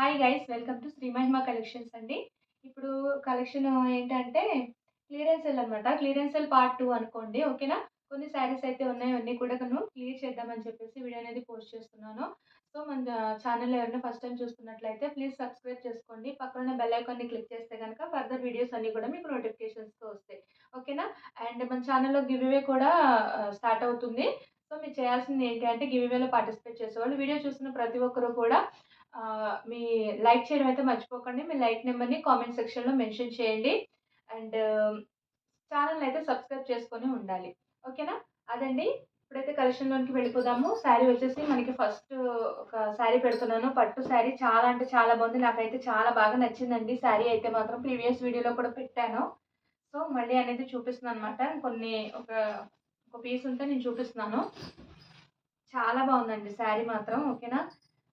Hi guys, welcome to Shri Mahima collections అండి. ఇప్పుడు collection ఏంటంటే క్లియరెన్స్ సేల్ అనమాట. క్లియరెన్స్ సేల్ పార్ట్ 2 అనుకోండి. ఓకేనా? కొన్ని శారీస్ అయితే ఉన్నాయి. అన్నీ కూడా క్లియర్ చేద్దామని చెప్పేసి వీడియో అనేది పోస్ట్ చేస్తున్నాను. సో, మన ఛానల్ ఎవరైనా ఫస్ట్ టైమ్ చూస్తున్నట్లయితే ప్లీజ్ సబ్స్క్రైబ్ చేసుకోండి. పక్కన ఉన్న బెల్ ఐకాన్‌ని క్లిక్ చేస్తే గనక ఫర్దర్ వీడియోస్ అన్నీ కూడా మీకు నోటిఫికేషన్స్‌తో వస్తాయి. ఓకేనా? అండ్ మన ఛానల్‌లో గివ్ అవే కూడా స్టార్ట్ అవుతుంది. సో, మీరు చేయాల్సింది ఏంటి అంటే గివ్ అవేలో పార్టిసిపేట్ చేసేవాళ్ళు వీడియో చూస్తున్న ప్రతి ఒక్కరు కూడా మీ లైక్ చేయడం అయితే మర్చిపోకండి. మీ లైక్ నెంబర్‌ని కామెంట్ సెక్షన్‌లో మెన్షన్ చేయండి. అండ్ ఛానెల్‌ని అయితే సబ్స్క్రైబ్ చేసుకొని ఉండాలి. ఓకేనా? అదండి. ఇప్పుడైతే కలెక్షన్‌లోనికి వెళ్ళిపోదాము. శారీ వచ్చేసి మనకి ఫస్ట్ ఒక శారీ పెడుతున్నాను. పట్టు శారీ చాలా అంటే చాలా బాగుంది. నాకైతే చాలా బాగా నచ్చిందండి. శారీ అయితే మాత్రం ప్రీవియస్ వీడియోలో కూడా పెట్టాను. సో, మళ్ళీ అనేది చూపిస్తున్నాననమాట. కొన్ని ఒక పీస్ ఉంటే నేను చూపిస్తున్నాను. చాలా బాగుందండి శారీ మాత్రం. ఓకేనా?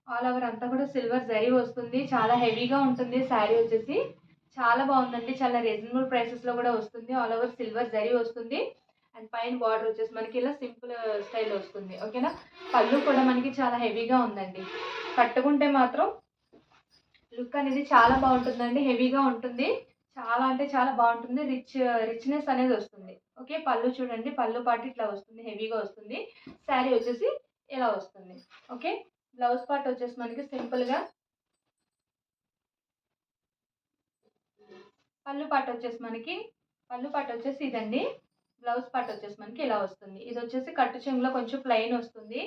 ఆల్ ఓవర్ అంతా కూడా సిల్వర్ జరీ వస్తుంది. చాలా హెవీగా ఉంటుంది శారీ వచ్చేసి. చాలా బాగుందండి. చాలా రీజనబుల్ ప్రైసెస్‌లో కూడా వస్తుంది. ఆల్ ఓవర్ సిల్వర్ జరీ వస్తుంది. అండ్ పైన బార్డర్ వచ్చేసి మనకి ఇలా సింపుల్ స్టైల్ వస్తుంది. ఓకేనా? పళ్ళు కూడా మనకి చాలా హెవీగా ఉందండి. కట్టుకుంటే మాత్రం లుక్ అనేది చాలా బాగుంటుందండి. హెవీగా ఉంటుంది. చాలా అంటే చాలా బాగుంటుంది. రిచ్‌నెస్ అనేది వస్తుంది. ఓకే. పళ్ళు చూడండి. పళ్ళు పాటు ఇట్లా వస్తుంది. హెవీగా వస్తుంది. శారీ వచ్చేసి ఇలా వస్తుంది. ఓకే. బ్లౌజ్ పార్ట్ వచ్చేసి మనకి సింపుల్‌గా పళ్ళు పార్ట్ వచ్చేసి ఇదండి. బ్లౌజ్ పార్ట్ వచ్చేసి మనకి ఇలా వస్తుంది. ఇది వచ్చేసి కట్టు చెంగులో కొంచెం ప్లెయిన్ వస్తుంది.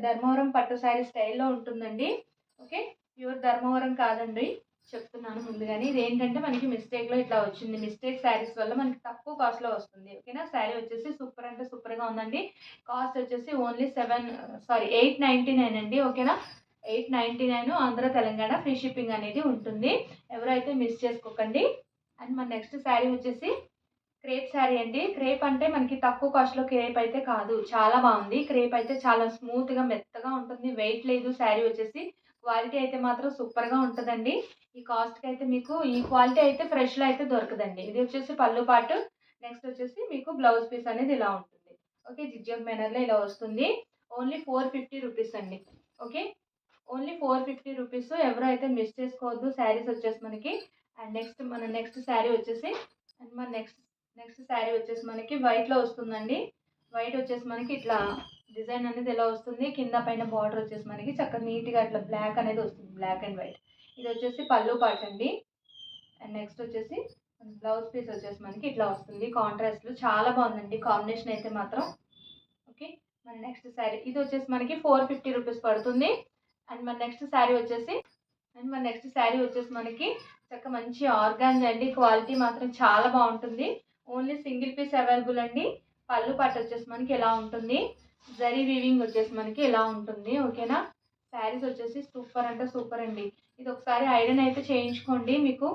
ధర్మవరం పట్టు శారీ స్టైల్‌లో ఉంటుందండి. ఓకే. ప్యూర్ ధర్మవరం కాదండి. చెప్తున్నాను ముందుగానే. ఇదేంటంటే మనకి మిస్టేక్‌లో ఇట్లా వచ్చింది. మిస్టేక్ శారీస్ వల్ల మనకి తక్కువ కాస్ట్‌లో వస్తుంది. ఓకేనా? శారీ వచ్చేసి సూపర్ అంటే సూపర్‌గా ఉందండి. కాస్ట్ వచ్చేసి ఓన్లీ 899 అండి. ఓకేనా? 899 ఆంధ్ర, తెలంగాణ ఫ్రీ షిప్పింగ్ అనేది ఉంటుంది. ఎవరైతే మిస్ చేసుకోకండి. అండ్ మన నెక్స్ట్ శారీ వచ్చేసి క్రేప్ శారీ అండి. క్రేప్ అంటే మనకి తక్కువ కాస్ట్‌లో క్రేప్ అయితే కాదు. చాలా బావుంది. క్రేప్ అయితే చాలా స్మూత్‌గా, మెత్తగా ఉంటుంది. వెయిట్ లేదు శారీ వచ్చేసి. క్వాలిటీ అయితే మాత్రం సూపర్‌గా ఉంటదండి. ఈ కాస్ట్‌కైతే మీకు ఈ క్వాలిటీ అయితే ఫ్రెష్‌లో అయితే దొరకదండి. ఇది వచ్చేసి పళ్ళు పార్ట్. నెక్స్ట్ వచ్చేసి మీకు బ్లౌజ్ పీస్ అనేది ఇలా ఉంటుంది. ఓకే. జిగ్‌జాగ్ మేనర్‌లో ఇలా వస్తుంది. ఓన్లీ 450 రూపీస్ అండి. ఓకే. Only 450 rupees. ఎవరు అయితే మిస్ చేసుకోవద్దు. శారీస్ వచ్చేసి మనకి నెక్స్ట్ శారీ వచ్చేసి అండ్ మన నెక్స్ట్ శారీ వచ్చేసి మనకి వైట్‌లో వస్తుందండి. వైట్ వచ్చేసి మనకి ఇట్లా డిజైన్ అనేది ఇలా వస్తుంది. కింద పైన బార్డర్ వచ్చేసి మనకి చక్కగా నీట్‌గా ఇట్లా బ్లాక్ అనేది వస్తుంది. Black and white. ఇది వచ్చేసి పళ్ళు పార్ట్ అండి. అండ్ నెక్స్ట్ వచ్చేసి బ్లౌజ్ పీస్ వచ్చేసి మనకి ఇట్లా వస్తుంది. కాంట్రాస్ట్‌లో చాలా బాగుందండి. కాంబినేషన్ అయితే మాత్రం. ఓకే. మన నెక్స్ట్ శారీ ఇది వచ్చేసి మనకి 450 రూపీస్ పడుతుంది. అండ్ మన నెక్స్ట్ శారీ వచ్చేసి మనకి మంచి ఆర్గాన్జా అండి. క్వాలిటీ మాత్రం చాలా బాగుంటుంది. ఓన్లీ సింగిల్ పీస్ అవైలబుల్ అండి. పళ్ళు పాటు వచ్చేసి మనకి ఇలా ఉంటుంది. జరీ వీవింగ్ వచ్చేసి మనకి ఇలా ఉంటుంది. ఓకేనా? శారీస్ వచ్చేసి సూపర్ అంటే సూపర్ అండి. ఇది ఒకసారి ఐరన్ అయితే చేయించుకోండి. మీకు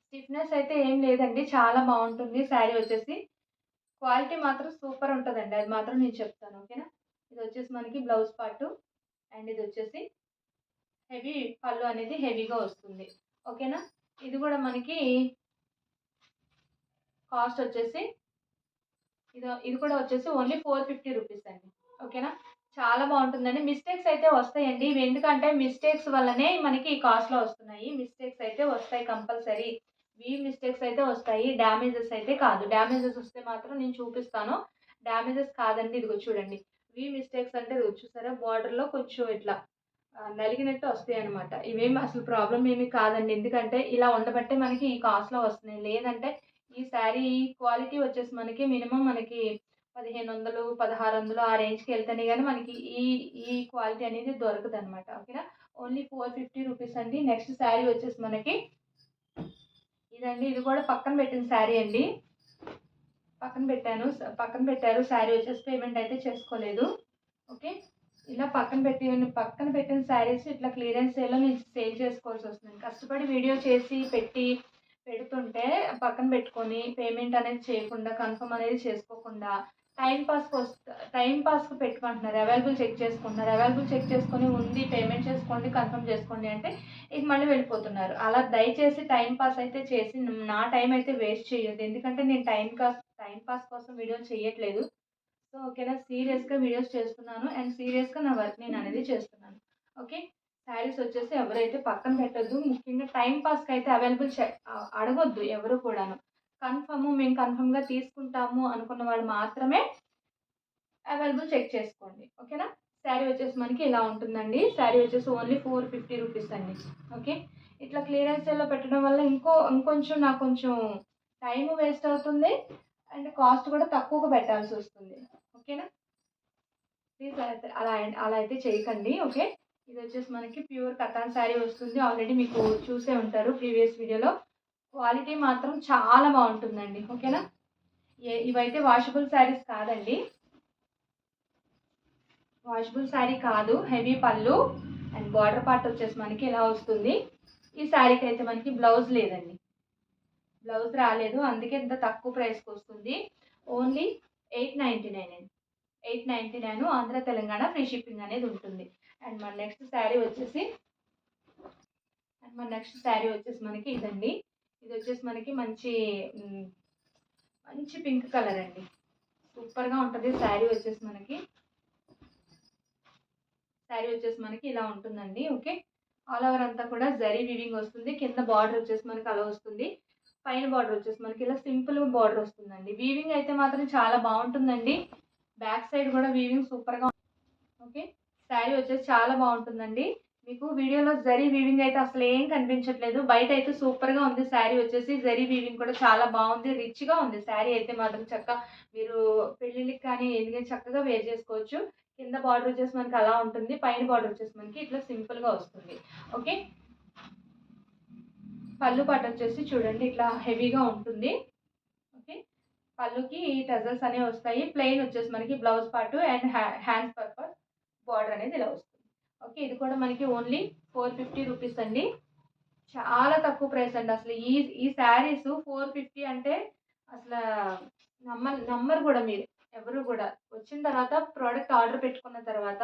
స్టిఫ్‌నెస్ అయితే ఏం లేదండి. చాలా బాగుంటుంది శారీ వచ్చేసి. క్వాలిటీ మాత్రం సూపర్ ఉంటదండి. అది మాత్రం నేను చెప్తాను. ఓకేనా? ఇది వచ్చేసి మనకి బ్లౌజ్ పార్టు. అండ్ ఇది వచ్చేసి పళ్ళు అనేది హెవీగా వస్తుంది. ఓకేనా? ఇది కూడా మనకి కాస్ట్ వచ్చేసి ఇది కూడా వచ్చేసి ఓన్లీ 450 రూపీస్ అండి. ఓకేనా? చాలా బాగుంటుందండి. మిస్టేక్స్ అయితే వస్తాయండి. ఇవి ఎందుకంటే మిస్టేక్స్ వల్లనే మనకి ఈ కాస్ట్‌లో వస్తున్నాయి. మిస్టేక్స్ అయితే వస్తాయి కంపల్సరీ. మిస్టేక్స్ అయితే వస్తాయి. డ్యామేజెస్ అయితే కాదు. డ్యామేజెస్ వస్తే మాత్రం నేను చూపిస్తాను. డ్యామేజెస్ కాదండి. ఇదిగో చూడండి. మిస్టేక్స్ అంటే ఇదిగో చూసారా బార్డర్‌లో కొంచెం ఇట్లా నలిగినట్టు వస్తాయన్నమాట. ఇవేమి అసలు ప్రాబ్లమ్ ఏమి కాదండి. ఎందుకంటే ఇలా ఉండబట్టే మనకి ఈ కాస్ట్‌లో వస్తున్నాయి. లేదంటే ఈ శారీ క్వాలిటీ వచ్చేసి మినిమమ్ మనకి 1500, 1600 ఆ రేంజ్‌కి వెళ్తేనే గాని మనకి ఈ ఈ క్వాలిటీ అనేది దొరకదనమాట. ఓకేనా? ఓన్లీ 450 రూపీస్ అండి. నెక్స్ట్ శారీ వచ్చేసి మనకి ఇదండి. ఇది కూడా పక్కన పెట్టిన శారీ అండి. పక్కన పెట్టారు. శారీ వచ్చేసి పేమెంట్ అయితే చేసుకోలేదు. ఓకే. ఇలా పక్కన పెట్టిన శారీస్ ఇట్లా క్లియరెన్స్ సేల్‌లో నేను సేల్ చేసుకోవాల్సొస్తుంది. కష్టపడి వీడియో చేసి పెడుతుంటే పక్కన పెట్టుకొని పేమెంట్ అనేది చేయకుండా, కన్ఫర్మ్ అనేది చేసుకోకుండా టైమ్ పాస్‌కి పెట్టుకుంటున్నారు. అవైలబుల్ చెక్ చేసుకొని ఉంది పేమెంట్ చేసుకోండి, కన్ఫర్మ్ చేసుకోండి అంటే ఇక మళ్ళీ వెళ్ళిపోతున్నారు. అలా దయచేసి టైమ్ పాస్ అయితే చేసి నా టైం అయితే వేస్ట్ చేయొద్దు. ఎందుకంటే నేను టైమ్ పాస్ కోసం వీడియోలు చేయట్లేదు. సో, ఓకేనా? సీరియస్‌గా వీడియోస్ చేస్తున్నాను. అండ్ సీరియస్‌గా నా వర్క్ నేననేది చేస్తున్నాను. ఓకే. శారీస్ వచ్చేసి ఎవరైతే పక్కన పెట్టొద్దు. ముఖ్యంగా టైమ్ పాస్‌కి అయితే అవైలబుల్ అడగొద్దు ఎవరు కూడాను. మేము కన్ఫర్మ్‌గా తీసుకుంటాము అనుకున్న వాళ్ళు మాత్రమే అవైలబుల్ చెక్ చేసుకోండి. ఓకేనా? శారీ వచ్చేసి మనకి ఇలా ఉంటుందండి. శారీ వచ్చేసి ఓన్లీ 450 రూపీస్ అండి. ఓకే. ఇట్లా క్లియరెన్స్ సేల్‌లో పెట్టడం వల్ల ఇంకొంచెం నాకు కొంచెం టైము వేస్ట్ అవుతుంది. అండ్ కాస్ట్ కూడా తక్కువగా పెట్టాల్సొస్తుంది. ఓకేనా? ప్లీజ్ అలా అయితే చేయకండి. ఓకే. ఇది వచ్చేసి మనకి ప్యూర్ కతాన్ శారీ వస్తుంది. ఆల్రెడీ మీకు చూసే ఉంటారు ప్రీవియస్ వీడియోలో. క్వాలిటీ మాత్రం చాలా బావుంటుందండి. ఓకేనా? ఇవైతే వాషబుల్ శారీస్ కాదండి. వాషబుల్ శారీ కాదు. హెవీ పళ్ళు అండ్ బార్డర్ పార్ట్ వచ్చేసి మనకి ఇలా వస్తుంది. ఈ శారీకి అయితే మనకి బ్లౌజ్ లేదండి. బ్లౌజ్ రాలేదు. అందుకే ఇంత తక్కువ ప్రైస్‌కి వస్తుంది. ఓన్లీ 899 అండి. 899 ఆంధ్ర, తెలంగాణ ఫ్రీ షిప్పింగ్ అనేది ఉంటుంది. అండ్ మన నెక్స్ట్ శారీ వచ్చేసి మనకి ఇదండి. ఇది వచ్చేసి మనకి మంచి పింక్ కలర్ అండి. సూపర్‌గా ఉంటది శారీ వచ్చేసి మనకి ఇలా ఉంటుందండి. ఓకే. ఆల్ ఓవర్ అంతా కూడా జరీ వీవింగ్ వస్తుంది. కింద బార్డర్ వచ్చేసి మనకి అలా వస్తుంది. పైన బార్డర్ వచ్చేసి మనకి ఇలా సింపుల్ బార్డర్ వస్తుందండి. వీవింగ్ అయితే మాత్రం చాలా బావుంటుందండి. బ్యాక్ సైడ్ కూడా వీవింగ్ సూపర్‌గా ఓకే. శారీ వచ్చేసి చాలా బావుంటుందండి. మీకు వీడియోలో జరీ వీవింగ్ అయితే అసలేం కనిపించట్లేదు. బయటైతే సూపర్‌గా ఉంది శారీ వచ్చేసి. జరీ వీవింగ్ కూడా చాలా బావుంది. రిచ్‌గా ఉంది శారీ అయితే మాత్రం మీరు పెళ్ళిళ్ళకి కానీ ఎందుకని చక్కగా వేర్ చేసుకోవచ్చు. కింద బార్డర్ వచ్చేసి మనకి అలా ఉంటుంది. పైన బార్డర్ వచ్చేసి మనకి ఇట్లా సింపుల్‌గా వస్తుంది. ఓకే. పళ్ళు పాటు వచ్చేసి చూడండి ఇట్లా హెవీగా ఉంటుంది. ఓకే. పళ్ళుకి టజల్స్ అనేవి వస్తాయి. ప్లెయిన్ వచ్చేసి మనకి blouse part and hands purpose border అనేది ఇలా వస్తుంది. ఓకే. ఇది కూడా మనకి ఓన్లీ 450 రూపీస్ అండి. చాలా తక్కువ ప్రైస్ అండి. అసలు ఈ ఈ శారీస్ 450 అంటే అసలా నమ్మరు గూడా మీరు. ఎవరు గూడా. వచ్చిన తర్వాత ప్రోడక్ట్ ఆర్డర్ పెట్టుకున్న తర్వాత,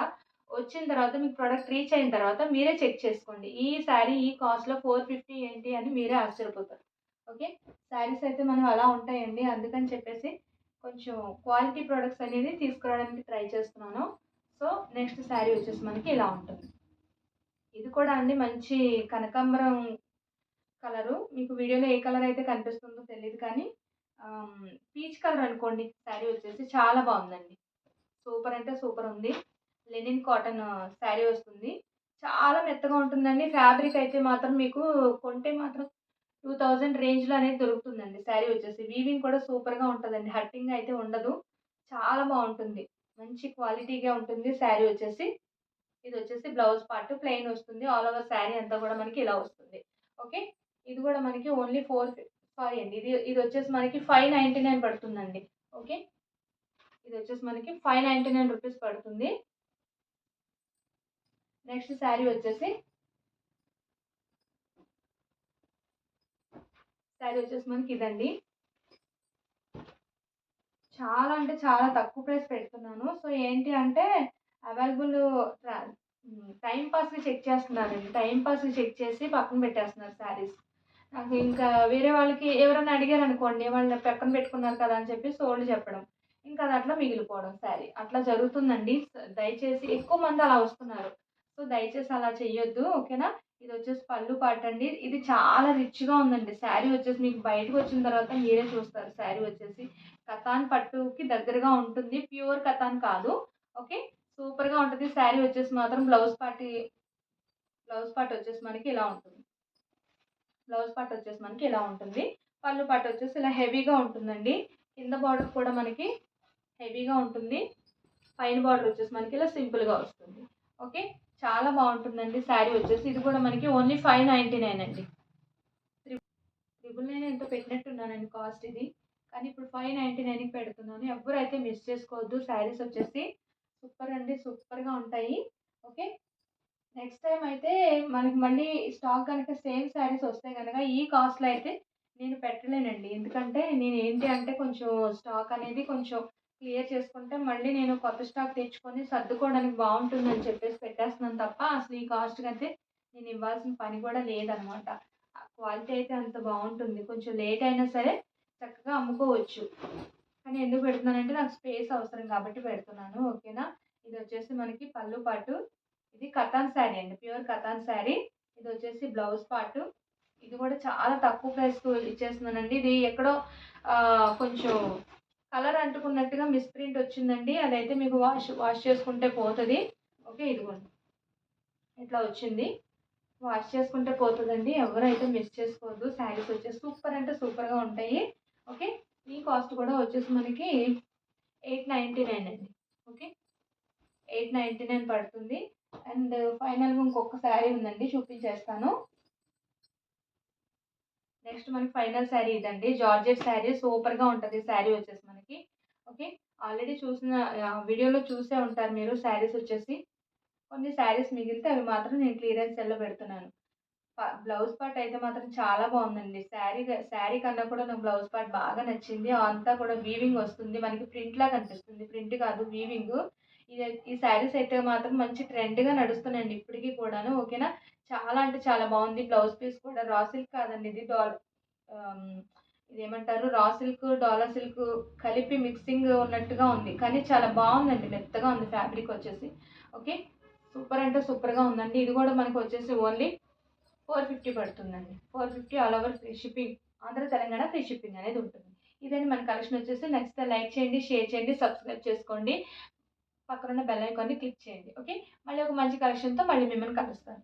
వచ్చిన తర్వాత మీకు ప్రోడక్ట్ రీచ్ అయిన తర్వాత మీరే చెక్ చేసుకోండి. ఈ శారీ ఈ కాస్ట్‌లో 450 ఏంటి అని మీరే ఆశ్చర్యపోతారు. ఓకే. శారీస్ అయితే మనం అలా ఉంటాయండి. అందుకని చెప్పేసి కొంచెం క్వాలిటీ ప్రొడక్ట్స్ అనేది తీసుకురావడానికి ట్రై చేస్తున్నాను. సో, నెక్స్ట్ శారీ వచ్చేసి మనకి ఇలా ఉంటుంది. ఇది కూడా అండి మంచి కనకాంబరం కలరు. మీకు వీడియోలో ఏ కలర్ అయితే కనిపిస్తుందో తెలీదు కానీ పీచ్ కలర్ అనుకోండి శారీ వచ్చేసి చాలా బావుందండి. సూపర్ అంటే సూపర్ ఉంది. లెనిన్ కాటన్ శారీ వస్తుంది. చాలా మెత్తగా ఉంటుందండి. ఫ్యాబ్రిక్ అయితే మాత్రం మీకు కొంటే మాత్రం 2000 రేంజ్‌లో అనేది దొరుకుతుందండి శారీ వచ్చేసి. వీవింగ్ కూడా సూపర్‌గా ఉంటదండి. హట్టింగ్ అయితే ఉండదు. చాలా బావుంటుంది. మంచి క్వాలిటీగా ఉంటుంది శారీ వచ్చేసి. ఇది వచ్చేసి బ్లౌజ్ పార్ట్ ప్లెయిన్ వస్తుంది. ఆల్ ఓవర్ శారీ అంతా కూడా మనకి ఇలా వస్తుంది. ఓకే. ఇది కూడా మనకి ఓన్లీ సారీ అండి. ఇది వచ్చేసి మనకి 599 పడుతుందండి. ఓకే. ఇది వచ్చేసి మనకి 599 రూపీస్ పడుతుంది. నెక్స్ట్ శారీ వచ్చేసి మనకి ఇదండి. చాలా అంటే చాలా తక్కువ ప్రైస్ పెడుతున్నాను. సో, ఏంటి అంటే అవైలబుల్ టైమ్ పాస్‌కి చెక్ చేస్తున్నారండి. టైమ్ పాస్‌కి చెక్ చేసి పక్కన పెట్టేస్తున్నారు శారీస్. నాకు ఇంకా వేరే వాళ్ళకి ఎవరైనా అడిగారనుకోండి, వాళ్ళు పక్కన పెట్టుకున్నారు కదా అని చెప్పి సోల్డ్ చెప్పడం. ఇంకా అది అట్లా మిగిలిపోవడం శారీ. అట్లా జరుగుతుందండి. దయచేసి ఎక్కువ మంది అలా వస్తున్నారు. సో, దయచేసి అలా చెయ్యొద్దు. ఓకేనా? ఇదొచ్చేసి పళ్ళు పాటండి. ఇది చాలా రిచ్‌గా ఉందండి. శారీ వచ్చేసి మీకు బయటకొచ్చిన తర్వాత మీరే చూస్తారు శారీ వచ్చేసి. కతాన్ పట్టుకి దగ్గరగా ఉంటుంది. ప్యూర్ కతాన్ కాదు. ఓకే. సూపర్‌గా ఉంటది. శారీ వచ్చేసి మాత్రం బ్లౌజ్ పార్ట్ వచ్చేసి మనకి ఇలా ఉంటుంది. బ్లౌజ్ పార్ట్ వచ్చేసి మనకి ఇలా ఉంటుంది. పళ్ళు పార్ట్ వచ్చేసి ఇలా హెవీగా ఉంటుందండి. కింద బార్డర్ కూడా మనకి హెవీగా ఉంటుంది. పైన బార్డర్ వచ్చేసి మనకి ఇలా సింపుల్‌గా వస్తుంది. ఓకే. చాలా బావుంటుందండి శారీ వచ్చేసి. ఇది కూడా మనకి ఓన్లీ 599 అండి. 999 ఎంతో పెట్టినట్టున్నానండి కాస్ట్ ఇది. కానీ ఇప్పుడు 599కి పెడుతున్నాను. ఎవ్వరైతే మిస్ చేసుకోవద్దు. శారీస్ వచ్చేసి సూపర్ అండి. సూపర్‌గా ఉంటాయి. ఓకే. నెక్స్ట్ టైమ్ అయితే మనకి మళ్ళీ స్టాక్ గనక సేమ్ శారీస్ వస్తే గనక ఈ కాస్ట్‌లో అయితే నేను పెట్టలేనండి. ఎందుకంటే నేను ఏంటి అంటే కొంచెం స్టాక్ అనేది కొంచెం క్లియర్ చేసుకుంటే మళ్ళీ నేను కొత్త స్టాక్ తెచ్చుకొని సర్దుకోవడానికి బావుంటుందని చెప్పేసి పెట్టేస్తున్నాను తప్ప అసలు ఈ కాస్ట్‌కైతే నేను ఇవ్వాల్సిన పని కూడా లేదనమాట. క్వాలిటీ అయితే అంత బావుంటుంది. కొంచెం లేట్ అయినా సరే చక్కగా అమ్ముకోవచ్చు. కానీ ఎందుకు పెడుతున్నానంటే నాకు స్పేస్ అవసరం కాబట్టి పెడుతున్నాను. ఓకేనా? ఇదొచ్చేసి మనకి పళ్ళు పాటు ఇది కతాన్ శారీ అండి. ప్యూర్ కతాన్ శారీ. ఇది వచ్చేసి బ్లౌజ్ పార్ట్. ఇది కూడా చాలా తక్కువ ప్రైస్‌కి ఇచ్చేస్తున్నానండి. ఇది ఎక్కడో కొంచెం కలర్ అంటుకున్నట్టుగా మిస్‌ప్రింట్ వచ్చిందండి. అదైతే మీకు వాష్ చేసుకుంటే పోతది. ఓకే. ఇదిగోండి. ఇట్లా వచ్చింది. వాష్ చేసుకుంటే పోతదండి. ఎవరైతే మిస్ చేసుకోవద్దు. శారీస్ వచ్చేసి సూపర్ అంటే సూపర్‌గా ఉంటాయి. ఓకే. ఈ కాస్ట్ కూడా వచ్చేసి మనకి 899 అండి. ఓకే. 899 పడుతుంది. అండ్ ఫైనల్‌గా ఇంకొక శారీ ఉందండి. చూపించేస్తాను. నెక్స్ట్ మనకి ఫైనల్ శారీ ఇదండి. జార్జెట్ శారీ సూపర్‌గా ఉంటది శారీ వచ్చేసి మనకి. ఓకే. ఆల్రెడీ చూసిన వీడియోలో చూసే ఉంటారు మీరు శారీస్ వచ్చేసి. కొన్ని శారీస్ మిగిలితే అవి మాత్రం నేను క్లియరెన్స్ సేల్‌లో పెడుతున్నాను. బ్లౌజ్ పార్ట్ అయితే మాత్రం చాలా బావుందండి. శారీ కన్నా కూడా నాకు బ్లౌజ్ పార్ట్ బాగా నచ్చింది. అంతా కూడా వీవింగ్ వస్తుంది. మనకి ప్రింట్‌లా కనిపిస్తుంది. ప్రింట్ కాదు వీవింగు. ఈ శారీస్ అయితే మాత్రం మంచి ట్రెండ్‌గా నడుస్తున్నాయండి ఇప్పటికి కూడాను. ఓకేనా. చాలా అంటే చాలా బావుంది. బ్లౌజ్ పీస్ కూడా రా సిల్క్ కాదండి ఇది ఆహ్, ఇదేమంటారు రా సిల్క్, డోలా సిల్క్ కలిపి మిక్సింగ్ ఉన్నట్టుగా ఉంది. కానీ చాలా బావుందండి. మెత్తగా ఉంది ఫ్యాబ్రిక్ వచ్చేసి. ఓకే. సూపర్ అంటే సూపర్‌గా ఉందండి. ఇది కూడా మనకొచ్చేసి ఓన్లీ 450 పడుతుందండి. 450 all over free shipping. Andhra, Telangana free shipping అనేది ఉంటుంది. ఇదండి మన కలెక్షన్ వచ్చేసి. నచ్చితే లైక్ చేయండి, షేర్ చేయండి, సబ్స్క్రైబ్ చేసుకోండి. పక్కనున్న బెల్ ఐకాన్‌ని క్లిక్ చేయండి. ఓకే. మళ్ళీ ఒక మంచి కలెక్షన్‌తో మళ్ళీ మిమ్మల్ని కలుస్తాను.